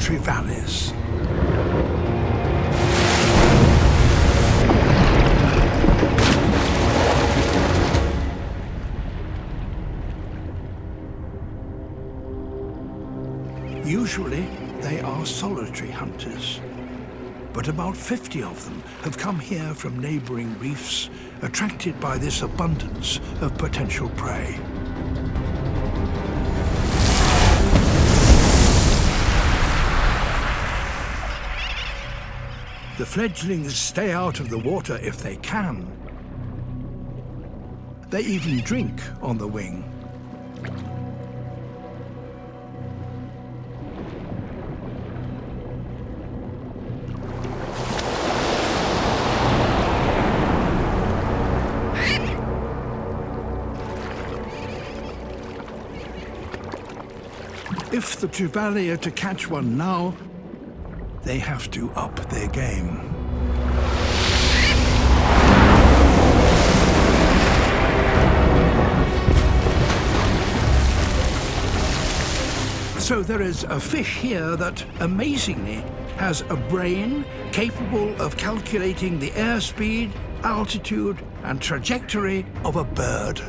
Trivalis. Usually, they are solitary hunters, but about 50 of them have come here from neighboring reefs, attracted by this abundance of potential prey. The fledglings stay out of the water if they can. They even drink on the wing. If the Trevally are to catch one now, they have to up their game. So there is a fish here that, amazingly, has a brain capable of calculating the airspeed, altitude, and trajectory of a bird.